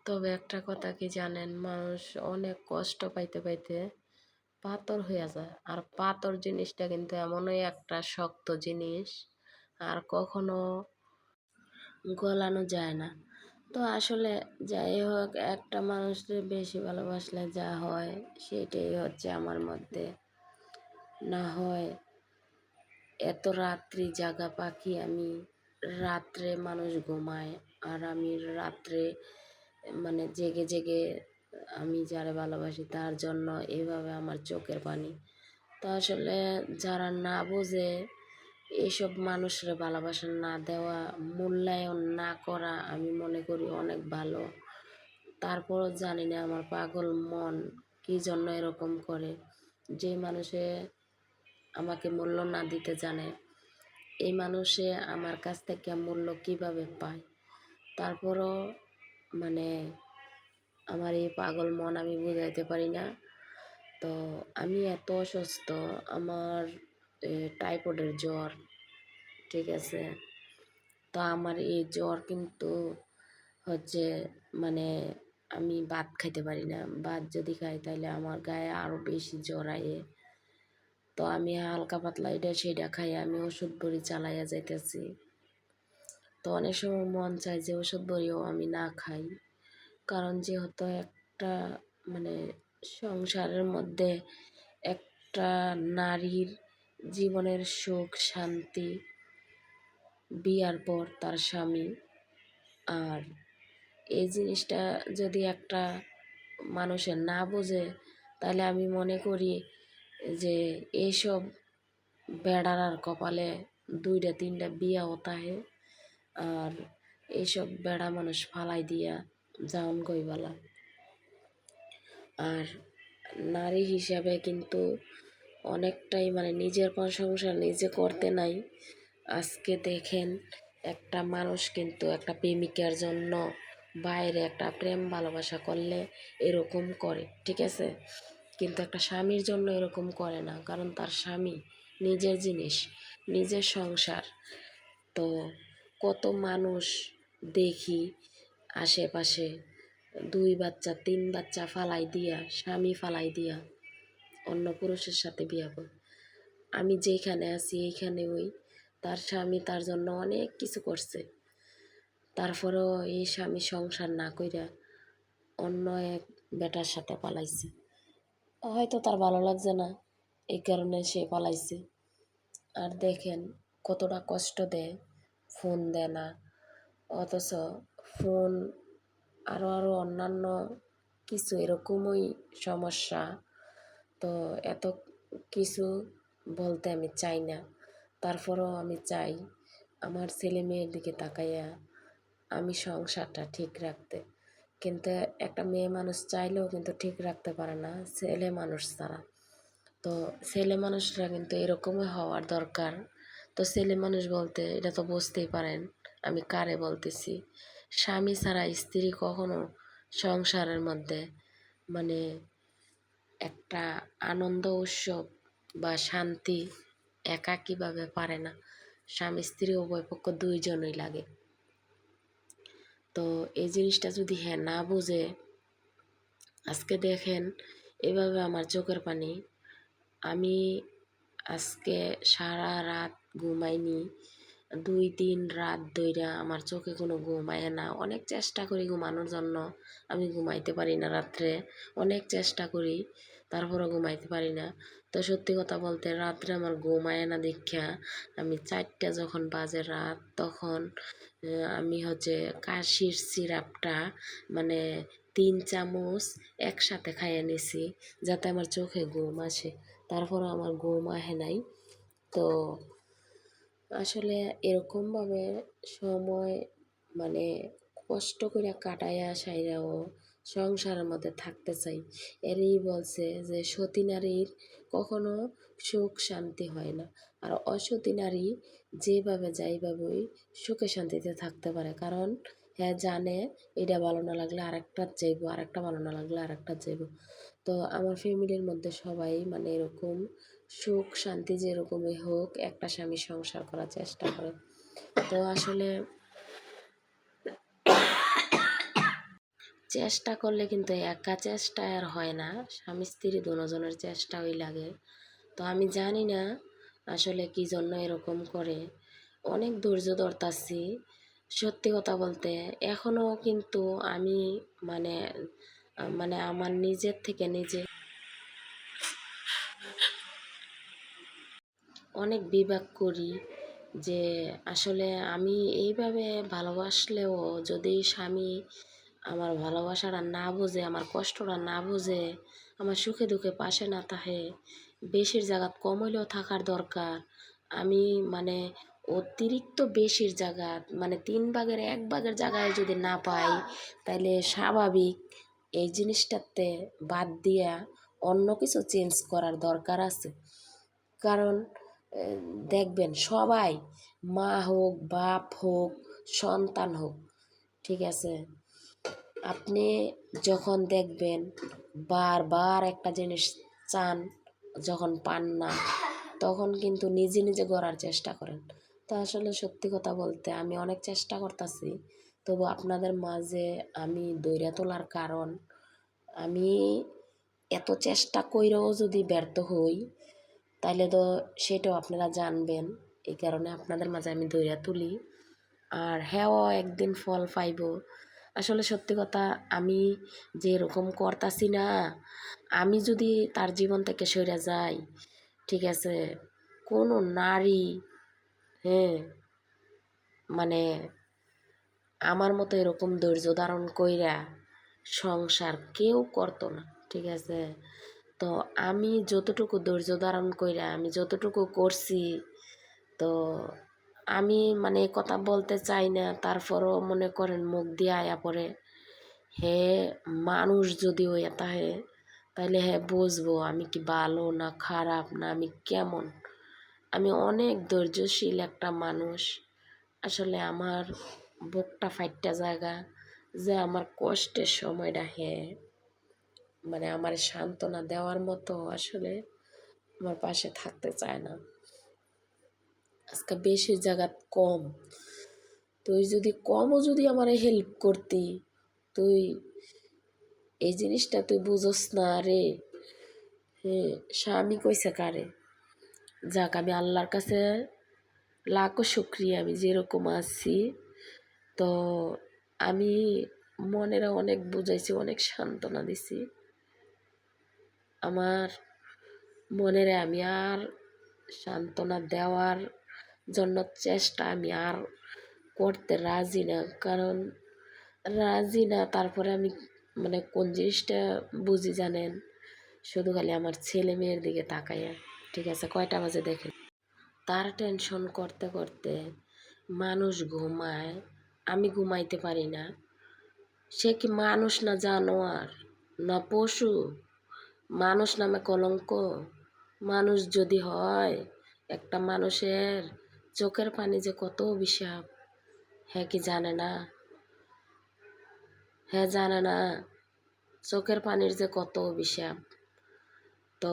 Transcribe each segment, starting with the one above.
তবে একটা কথা কি জানেন, মানুষ অনেক কষ্ট পাইতে পাইতে পাথর হইয়া যায়। আর পাথর জিনিসটা কিন্তু এমনই একটা শক্ত জিনিস, আর কখনো গলানো যায় না। তো আসলে যাই হোক, একটা মানুষকে বেশি ভালোবাসলে যা হয় সেটাই হচ্ছে আমার মধ্যে। না হয় এত রাত্রি জাগা পাখি আমি, রাত্রে মানুষ ঘুমায় আর আমি রাত্রে মানে জেগে জেগে আমি যারা ভালোবাসি তার জন্য এইভাবে আমার চোখের পানি। তো আসলে যারা না বোঝে, এইসব মানুষের ভালোবাসা না দেওয়া, মূল্যায়ন না করা আমি মনে করি অনেক ভালো। তারপরও জানি না আমার পাগল মন কী জন্য এরকম করে। যে মানুষে আমাকে মূল্য না দিতে জানে, এই মানুষে আমার কাছ থেকে মূল্য কিভাবে পায়। তারপরও মানে আমার এই পাগল মন আমি বুঝাইতে পারি না। তো আমি এত অসুস্থ, আমার টাইফয়েডের জ্বর, ঠিক আছে। তো আমার এই জ্বর কিন্তু হচ্ছে মানে আমি ভাত খাইতে পারি না। ভাত যদি খাই তাহলে আমার গায়ে আরও বেশি জ্বর আয়ে। তো আমি হালকা পাতলা এটা সেটা খাই, আমি ওষুধ বড়ি চালাইয়া যাইতেছি। তো অনেক সময় মন চায় যে ওষুধ বড়িও আমি না খাই, কারণ যেহেতু একটা মানে সংসারের মধ্যে একটা নারীর জীবনের সুখ শান্তি বিয়ার পর তার স্বামী। আর এই জিনিসটা যদি একটা মানুষের না বোঝে, তাহলে আমি মনে করি যে এইসব বেড়ার আর কপালে 2টা 3টা বিয়াও তাহে। আর এইসব বেড়া মানুষ ফালাই দিয়া যাওন গইবালা। আর নারী হিসাবে কিন্তু অনেকটাই মানে নিজের প্রশংসা নিজে করতে নাই। আজকে দেখেন, একটা মানুষ কিন্তু একটা প্রেমিকার জন্য বাইরে একটা প্রেম ভালোবাসা করলে এরকম করে, ঠিক আছে। কিন্তু একটা স্বামীর জন্য এরকম করে না, কারণ তার স্বামী নিজের জিনিস, নিজের সংসার। তো কত মানুষ দেখি আশেপাশে 2 বাচ্চা 3 বাচ্চা ফালাই দিয়া, স্বামী ফালাই দিয়া অন্য পুরুষের সাথে বিয়া করে। আমি যেখানে আছি এইখানে ওই তার স্বামী তার জন্য অনেক কিছু করছে, তারপরেও এই স্বামী সংসার না কইরা অন্য এক বেটার সাথে পালাইছে। হয়তো তার ভালো লাগছে না, এই কারণে সে পালাইছে। আর দেখেন কতটা কষ্ট দেয়, ফোন দেয় না, অথচ ফোন আরও অন্যান্য কিছু এরকমই সমস্যা। তো এত কিছু বলতে আমি চাই না, তারপরেও আমি চাই আমার ছেলে মেয়ের দিকে তাকাইয়া আমি সংসারটা ঠিক রাখতে। কিন্তু একটা মেয়ে মানুষ চাইলেও কিন্তু ঠিক রাখতে পারে না ছেলে মানুষ ছাড়া। তো ছেলে মানুষরা কিন্তু এরকমই হওয়ার দরকার। তো ছেলে মানুষ বলতে এটা তো বুঝতেই পারেন আমি কারে বলতেছি। স্বামী ছাড়া স্ত্রী কখনো সংসারের মধ্যে মানে একটা আনন্দ উৎসব বা শান্তি একাকীভাবে পারে না। স্বামী স্ত্রী উভয় পক্ষ দুইজনই লাগে। তো এই জিনিসটা যদি হ্যাঁ না বুঝে, আজকে দেখেন এভাবে আমার চোখের পানি, আমি আজকে সারা রাত ঘুমাইনি, 2-3 রাত ধইরা আমার চোখে কোনো ঘুম আয় না। অনেক চেষ্টা করি ঘুমানোর জন্য, আমি ঘুমাইতে পারি না রাত্রে, অনেক চেষ্টা করি তারপরও ঘুমাইতে পারি না। তো সত্যি কথা বলতে রাত্রে আমার ঘুম আয় না দেখা আমি 4টা যখন বাজে রাত, তখন আমি হচ্ছে কাশির সিরাপটা মানে 3 চামচ একসাথে খাইয়ে নিছি যাতে আমার চোখে ঘুম আসে। তারপরও আমার ঘুম আহে নাই। তো আসলে এরকমভাবে সময় মানে কষ্ট করে কাটাইয়া সাইরাও সংসারের মধ্যে থাকতে চাই। এরই বলছে যে সতী নারীর কখনো সুখ শান্তি হয় না, আর অসতী নারী যেভাবে যাইভাবেই সুখে শান্তিতে থাকতে পারে, কারণ হ্যাঁ জানে এটা ভালো না লাগলে আরেকটা যাইব, আরেকটা ভালো না লাগলে আরেকটা যাইব। তো আমার ফ্যামিলির মধ্যে সবাই মানে এরকম সুখ শান্তি যেরকমই হোক একটা স্বামী সংসার করার চেষ্টা করে। তো আসলে চেষ্টা করলে কিন্তু একা চেষ্টা আর হয় না, স্বামী স্ত্রী দুজনের চেষ্টাই লাগে। তো আমি জানি না আসলে কি জন্য এরকম করে, অনেক ধৈর্য ধরতাছি। সত্যি কথা বলতে এখনও কিন্তু আমি মানে মানে আমার নিজের থেকে নিজে অনেক বিবেক করি যে আসলে আমি এইভাবে ভালোবাসলেও যদি স্বামী আমার ভালোবাসাটা না বোঝে, আমার কষ্টটা না বোঝে, আমার সুখে দুঃখে পাশে না থাকে, বেশির জায়গাত কম হইলেও থাকার দরকার। আমি মানে অতিরিক্ত বেশির জায়গাত মানে 3 ভাগের 1 ভাগের জায়গায় যদি না পাই, তাহলে স্বাভাবিক এই জিনিসটাতে বাদ দিয়া অন্য কিছু চেঞ্জ করার দরকার আছে। কারণ দেখবেন সবাই, মা হোক, বাপ হোক, সন্তান হোক, ঠিক আছে, আপনি যখন দেখবেন বারবার একটা জিনিস চান, যখন পান না, তখন কিন্তু নিজে নিজে গড়ার চেষ্টা করেন। তো আসলে সত্যি কথা বলতে আমি অনেক চেষ্টা করতেছি, তবু আপনাদের মাঝে আমি দইরা তোলার কারণ, আমি এত চেষ্টা কইরেও যদি ব্যর্থ হই, তাইলে তো সেটাও আপনারা জানবেন। এই কারণে আপনাদের মাঝে আমি দইরা তুলি। আর হ্যাঁ, একদিন ফল পাইব। আসলে সত্যি কথা, আমি যে এরকম করতাছি না, আমি যদি তার জীবন থেকে সরে যাই, ঠিক আছে, কোনো নারী, হ্যাঁ, মানে আমার মতো এরকম ধৈর্য ধারণ কইরা সংসার কেউ করতো না, ঠিক আছে। তো আমি যতটুকু ধৈর্য ধারণ কইরা আমি যতটুকু করছি, তো আমি মানে কথা বলতে চাই না, তারপরও মনে করেন মুখ দিয়ে আয়া পড়ে। হে মানুষ যদি হইয়া তাহে, তাহলে হ্যাঁ বুঝবো আমি কি ভালো না খারাপ, না আমি কেমন। আমি অনেক ধৈর্যশীল একটা মানুষ। আসলে আমার বুকটা ফাইটটা জায়গা যে আমার কষ্টের সময়টা, হ্যাঁ, মানে আমার সান্ত্বনা দেওয়ার মতো আসলে আমার পাশে থাকতে চায় না। আজকে বেশি জায়গা কম, তুই যদি কমও যদি আমার হেল্প করতি, তুই এই জিনিসটা তুই বুঝোস না রে। হ্যাঁ, স্বামী কইছে কারে, যাক আমি আল্লাহর কাছে লাখো শুক্রিয়া আমি যেরকম আছি। তো আমি মনেরা অনেক বুঝাইছি, অনেক সান্ত্বনা দিছি আমার মনেরে। আমি আর সান্ত্বনা দেওয়ার জন্য চেষ্টা আমি আর করতে রাজি না, কারণ রাজি না। তারপরে আমি মানে কোন জিনিসটা বুঝি জানেন, শুধু খালি আমার ছেলে মেয়ের দিকে তাকাইয়া, ঠিক আছে, কয়টা বাজে দেখেন, তার টেনশন করতে করতে মানুষ ঘুমায়, আমি ঘুমাইতে পারি না। সে কি মানুষ না জানোয়ার, না পশু? মানুষ নামে কলঙ্ক। মানুষ যদি হয়, একটা মানুষের চোখের পানি যে কত অভিশাপ, হ্যাঁ কি জানে না? হ্যাঁ জানে না চোখের পানির যে কত অভিশাপ। তো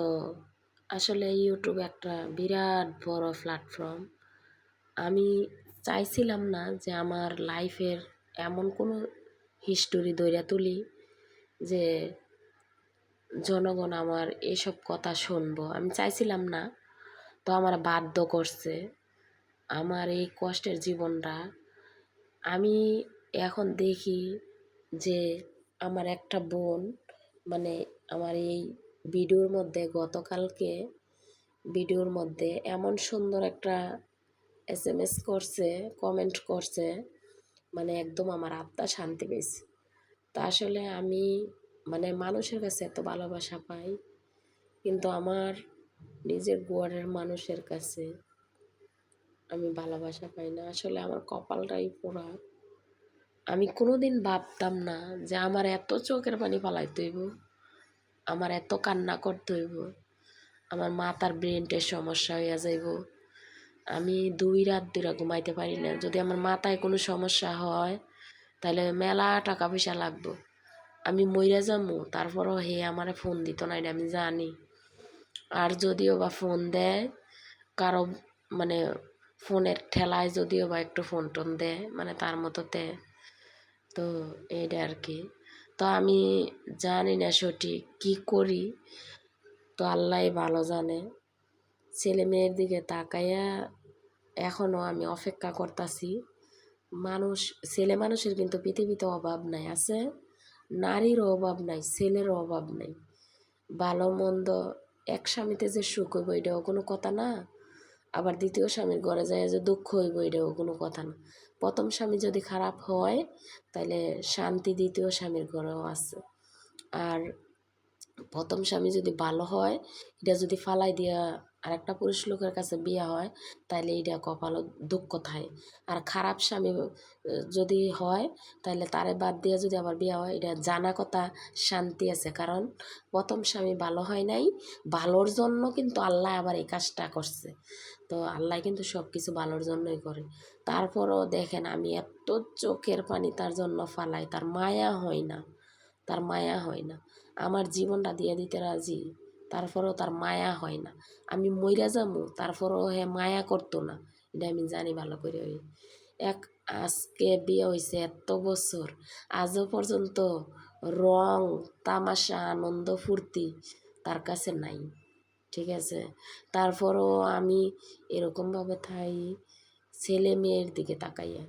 আসলে ইউটিউব একটা বিরাট বড় প্ল্যাটফর্ম। আমি চাইছিলাম না যে আমার লাইফের এমন কোনো হিস্টোরি ধইরা তুলি যে জনগণ আমার এসব কথা শুনবো, আমি চাইছিলাম না। তো আমার বাধ্য করছে আমার এই কষ্টের জীবনটা। আমি এখন দেখি যে আমার একটা বোন, মানে আমার এই ভিডিওর মধ্যে গতকালকে ভিডিওর মধ্যে এমন সুন্দর একটা SMS করছে, কমেন্ট করছে, মানে একদম আমার আত্মা শান্তি পেয়েছে। তা আসলে আমি মানে মানুষের কাছে এত ভালোবাসা পাই, কিন্তু আমার নিজের ঘরের মানুষের কাছে আমি ভালোবাসা পাই না। আসলে আমার কপালটাই পোড়া। আমি কোনোদিন ভাবতাম না যে আমার এত চোখের পানি ফালাইতে হইব, আমার এত কান্না করতে হইব, আমার মাথার ব্রেনটের সমস্যা হইয়া যাইব, আমি 2 রাত ধরে ঘুমাইতে পারি না। যদি আমার মাথায় কোনো সমস্যা হয়, তাহলে মেলা টাকা পয়সা লাগবো, আমি মইরা যাবো, তারপরও হে আমারে ফোন দিত না, এটা আমি জানি। আর যদিও বা ফোন দেয় কারো, মানে ফোনের ঠেলায় যদিও বা একটু ফোন টোন দেয়, মানে তার মতোতে। তো এইটা আর কি। তো আমি জানি না সঠিক কি করি, তো আল্লাহই ভালো জানে। ছেলে মেয়ের দিকে তাকাইয়া এখনও আমি অপেক্ষা করতেছি। মানুষ, ছেলে মানুষের কিন্তু পৃথিবীতে অভাব নাই, আছে নারীরও অভাব নাই, ছেলেরও অভাব নাই। ভালো মন্দ এক স্বামীতে যে সুখ হইব এটাও কোনো কথা না, আবার দ্বিতীয় স্বামীর ঘরে যায় যে দুঃখ হইব এটাও কোনো কথা না। প্রথম স্বামী যদি খারাপ হয় তাহলে শান্তি দ্বিতীয় স্বামীর ঘরেও আছে। আর প্রথম স্বামী যদি ভালো হয়, এটা যদি ফালাই দিয়া আর একটা পুরুষ লোকের কাছে বিয়া হয় তাহলে এটা কপালও দুঃখ থাকে। আর খারাপ স্বামী যদি হয় তাহলে তারে বাদ দিয়ে যদি আবার বিয়া হয় এটা জানা কথা শান্তি আছে, কারণ প্রথম স্বামী ভালো হয় নাই, ভালোর জন্য কিন্তু আল্লাহ আবার এই কাজটা করছে। তো আল্লাহ কিন্তু সব কিছু ভালোর জন্যই করে। তারপরও দেখেন আমি এত চোখের পানি তার জন্য ফালাই, তার মায়া হয় না, তার মায়া হয় না। আমার জীবনটা দিয়ে দিতে রাজি, তারপরেও তার মায়া হয় না। আমি মইরা যাবো তারপরেও মায়া করতো না, এটা আমি জানি ভালো করে। ওই এক, আজকে বিয়ে হয়েছে এত বছর, আজও পর্যন্ত রং তামাশা আনন্দ ফুর্তি তার কাছে নাই, ঠিক আছে। তারপরও আমি এরকমভাবে থাই ছেলে মেয়ের দিকে তাকাইয়া,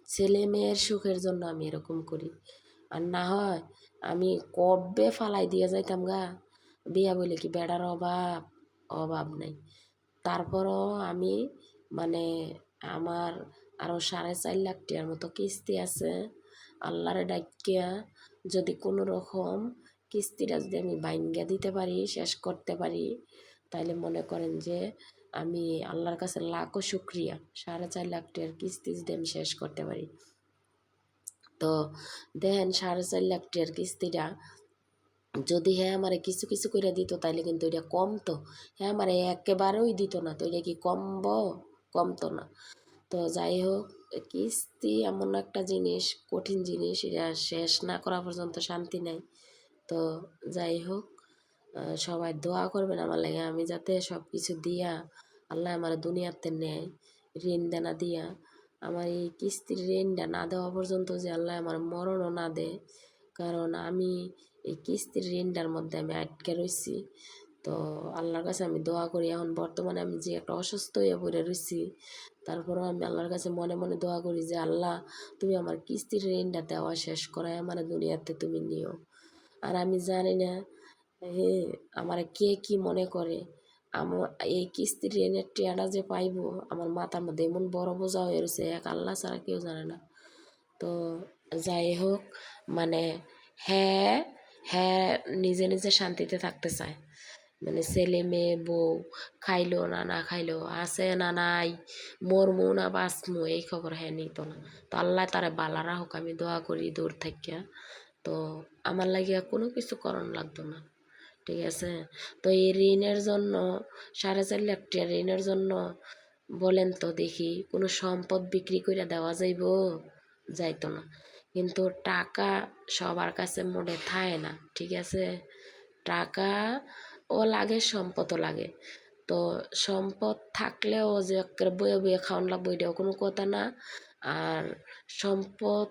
ছেলে মেয়ের সুখের জন্য আমি এরকম করি। আর না হয় আমি কবে ফালাই দিয়ে যাইতাম গা। বিয়া বলে কি বেড়ার অভাব, অভাব নাই। তারপরও আমি মানে আমার আরও 4.5 লাখ টাকার মতো কিস্তি আছে। আল্লাহরে ডাকিয়া যদি কোনো রকম কিস্তিটা যদি আমি বাইঙ্গা দিতে পারি, শেষ করতে পারি, তাইলে মনে করেন যে আমি আল্লাহর কাছে লাখো শুক্রিয়া। 4.5 লাখ টাকার কিস্তি যদি আমি শেষ করতে পারি, তো দেখেন 4.5 লাখ টাকার কিস্তিটা যদি আমারে কিছু কিছু করে দিত তাইলে কিন্তু এটা কমতো। আমারে একেবারেই দিত না, তো এটা কি কমবো? কমতো না। তো যাই হোক, কিস্তি এমন একটা জিনিস, কঠিন জিনিস, এটা শেষ না করা পর্যন্ত শান্তি নাই। তো যাই হোক, সবাই দোয়া করবেন আমার লাগে, আমি যাতে সব কিছু দিয়া আল্লাহ আমার দুনিয়াতে নেয়, ঋণ দেনা দিয়া আমার এই কিস্তির ঋণটা না দেওয়া পর্যন্ত যে আল্লাহ আমার মরণও না দেয়। কারণ আমি এই কিস্তির ঋণটার মধ্যে আমি আটকে রয়েছি। তো আল্লাহর কাছে আমি দোয়া করি, এখন বর্তমানে আমি যে একটা অসুস্থ হয়ে পড়ে রয়েছি, তারপরেও আমি আল্লাহর কাছে মনে মনে দোয়া করি যে আল্লাহ তুমি আমার কিস্তির ঋণটা দেওয়া শেষ করায় আমার দুনিয়াতে তুমি নিও। আর আমি জানি না হে আমার কে কি মনে করে, আমার এই কিস্তির ঋণের টিয়াটা যে পাইবো আমার মাথার মধ্যে এমন বড় বোঝা হয়ে রয়েছে, এক আল্লাহ ছাড়া কেউ জানে না। তো যাই হোক, মানে হ্যাঁ, হ্যাঁ নিজে নিজে শান্তিতে থাকতে চায়, মানে ছেলে মেয়ে বউ খাইলো না না খাইলো, আছে না নাই, মরমু না বাঁচমু এই খবর হ্যাঁ নিত না। তো আল্লাহ তারা বালা রাখুক, আমি দোয়া করি দূর থাকিয়া। তো আমার লাগিয়া কোনো কিছু করণ লাগতো না, ঠিক আছে। তো এই ঋণের জন্য 4.5 লাখ টাকা ঋণের জন্য বলেন তো দেখি কোনো সম্পদ বিক্রি করে দেওয়া যাইব? যাইতো না। কিন্তু টাকা সবার কাছে মোটে থাকে না, ঠিক আছে। টাকা ও লাগে, সম্পদও লাগে। তো সম্পদ থাকলেও যে একেবারে বয়ে বয়ে খাওয়ান লাগবো এটাও কোনো কথা না। আর সম্পদ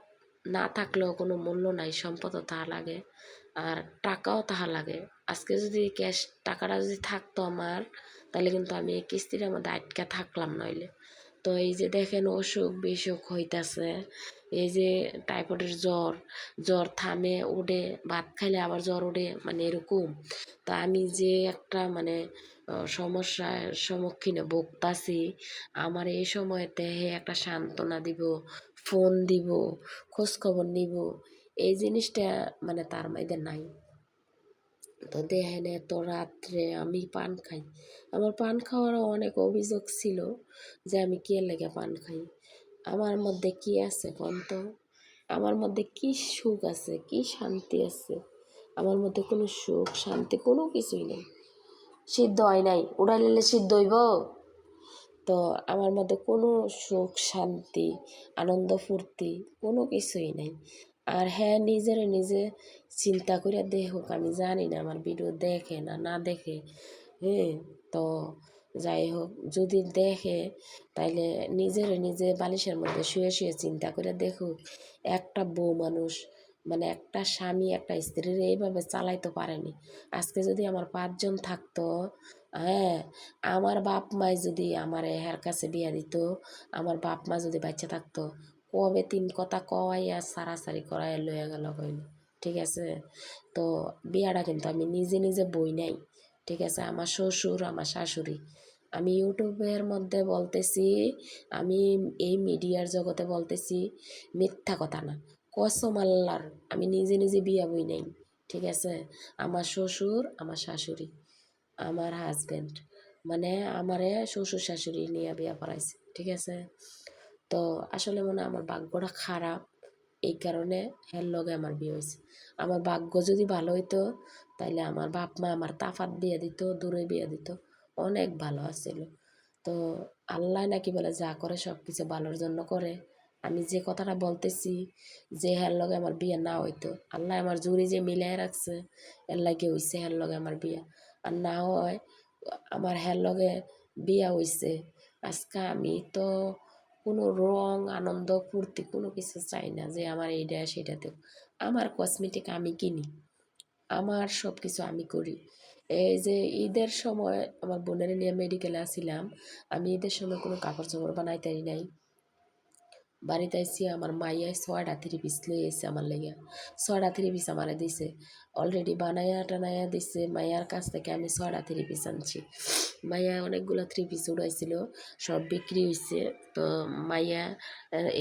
না থাকলেও কোনো মূল্য নাই, সম্পদও তাহা লাগে আর টাকাও তাহা লাগে। আজকে যদি ক্যাশ টাকাটা যদি থাকতো আমার, তাহলে কিন্তু আমি এই কিস্তিটার মধ্যে আটকা থাকলাম নইলে। তো এই যে দেখেন অসুখ বিসুখ হইতাছে, এই যে টাইফয়েডের জ্বর, জ্বর থামে উঠে, ভাত খাইলে আবার জ্বর উঠে, মানে এরকম। তা আমি যে একটা মানে সমস্যার সম্মুখীনে ভুগতাছি, আমার এই সময়তে একটা সান্ত্বনা দিব, ফোন দিব, খোঁজখবর নিব, এই জিনিসটা মানে তার মধ্যে নাই। তো দেখেন এত রাত্রে আমি পান খাই, আমার পান খাওয়ারও অনেক অভিযোগ ছিল যে আমি কে লেগে পান খাই। আমার মধ্যে কি আছে কোন তো? আমার মধ্যে কি সুখ আছে, কি শান্তি আছে? আমার মধ্যে কোনো সুখ শান্তি কোনো কিছুই নেই। সিদ্ধ হয় নাই, উড়াইলে সিদ্ধ হইব? তো আমার মধ্যে কোনো সুখ শান্তি আনন্দ ফুর্তি কোনো কিছুই নাই। আর হ্যাঁ নিজের নিজে চিন্তা করে দেখুক, আমি জানি না আমার ভিডিও দেখে না না দেখে, হ্যাঁ। তো যাই হোক, যদি দেখে তাইলে নিজের নিজে বালিশের মধ্যে শুয়ে শুয়ে চিন্তা করে দেখুক, একটা বউ মানুষ মানে একটা স্বামী একটা স্ত্রীর এইভাবে চালাইতে পারেনি। আজকে যদি আমার 5 জন থাকতো, হ্যাঁ, আমার বাপ মাই যদি আমার এর কাছে বিয়া দিত, আমার বাপ মা যদি বাচ্চা থাকতো, কবে 3 কথা কওয়াইয়া সারাসারি করাইয়া লইয়া গেল কইল। ঠিক আছে? তো বিয়াটা কিন্তু আমি নিজে নিজে বই নাই। ঠিক আছে? আমার শ্বশুর আমার শাশুড়ি, আমি ইউটিউবের মধ্যে বলতেছি, আমি এই মিডিয়ার জগতে বলতেছি, মিথ্যা কথা না, কসম আল্লাহর, আমি নিজে নিজে বিয়া বই নাই। ঠিক আছে? আমার শ্বশুর আমার শাশুড়ি আমার হাজব্যান্ড, মানে আমারে শ্বশুর শাশুড়ি নিয়ে বিয়া করাইছে। ঠিক আছে? তো আসলে মনে হয় আমার ভাগ্যটা খারাপ, এই কারণে হের লগে আমার বিয়ে হয়েছে। আমার ভাগ্য যদি ভালো হইতো, তাইলে আমার বাপ মা আমার তাফাত বিয়ে দিত, দূরে বিয়ে দিত, অনেক ভালো আছিল। তো আল্লাহ নাকি বলে যা করে সব কিছু ভালোর জন্য করে। আমি যে কথাটা বলতেছি, যে হের লগে আমার বিয়ে না হইতো, আল্লাহ আমার জুড়ি যে মিলাই রাখছে, এর লাগে হইছে হের লগে আমার বিয়া। আর না হয় আমার হের লগে বিয়া হইছে, আজকে আমি তো কোনো রং আনন্দ ফুর্তি কোনো কিছু চাই না যে আমার এইটা সেটা দেব। আমার কসমেটিক আমি কিনি, আমার সব কিছু আমি করি। এই যে ঈদের সময় আমার বোনের নিয়ে মেডিকেলে আসছিলাম, আমি ঈদের সময় কোনো কাপড় চোপড় বানাইতে নাই। বাড়িতে আইসি আমার মাইয়া 6টা 3 পিস লই আইছে আমার লাইগা। 6টা 3 পিস আমারে দিছে। অলরেডি বানাইয়া টানাইয়া দিছে। মাইয়ার কাছ থেকে আমি 6টা 3 পিস আনছি। মাইয়া অনেকগুলো 3 পিস উড়াইছিল। সব বিক্রি হইছে। তো মাইয়া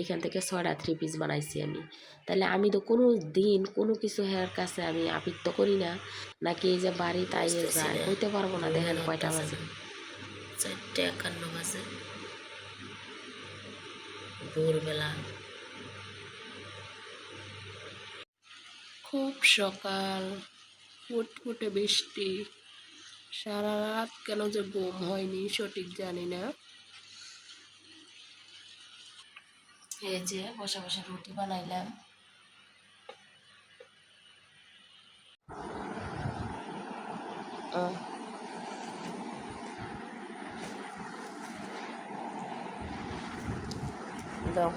এখান থেকে 6টা 3 পিস বানাইছি আমি। তাহলে আমি তো কোনো দিন কোনো কিছু হেয়ার কাছে আমি আবৃত্ত করি না, নাকি এই যে বাড়িতে আইয়ে যায় কইতে পারবো না। দেখেন কয়টা বাজে, 4:51 বাজে ভোরবেলা। খুব সকাল, ফুটফুটে বৃষ্টি, সারা রাত কেন যে ঘুম হয়নি সঠিক জানি না। এই যে বসে বসে রুটি বানাইলাম। দাও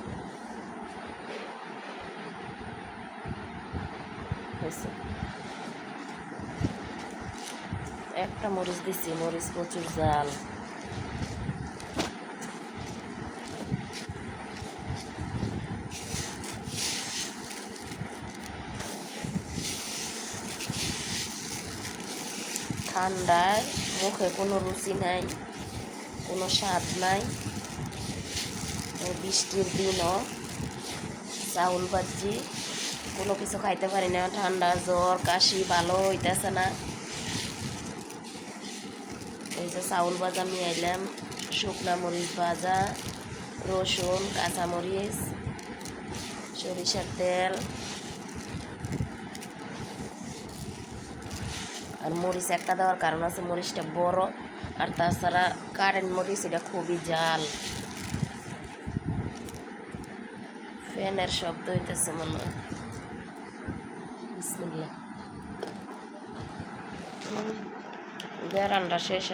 হয়েছে, একটা মরিচ দিছি, মরিচ প্রচুর জাল। ঠান্ডায় মুখে কোনো রুচি নাই, কোনো স্বাদ নাই। এই বৃষ্টির দিনও চাউল বাজি কোনো কিছু খাইতে পারি না, ঠান্ডা জ্বর কাশি ভালো হইতেছে না। এই যে চাউল ভাজা নিয়ে আইলাম, শুকনা মরিচ ভাজা, রসুন কাঁচামরিচ, সরিষার তেল আর মরিচ একটা দেওয়ার কারণ আছে, মরিচটা বড়, আর তাছাড়া কারেন্ট মরিচ এটা খুবই জাল। ফ্যানের শব্দ হইতেছে মনে হয়। বিসমিল্লাহ। রান্না শেষ।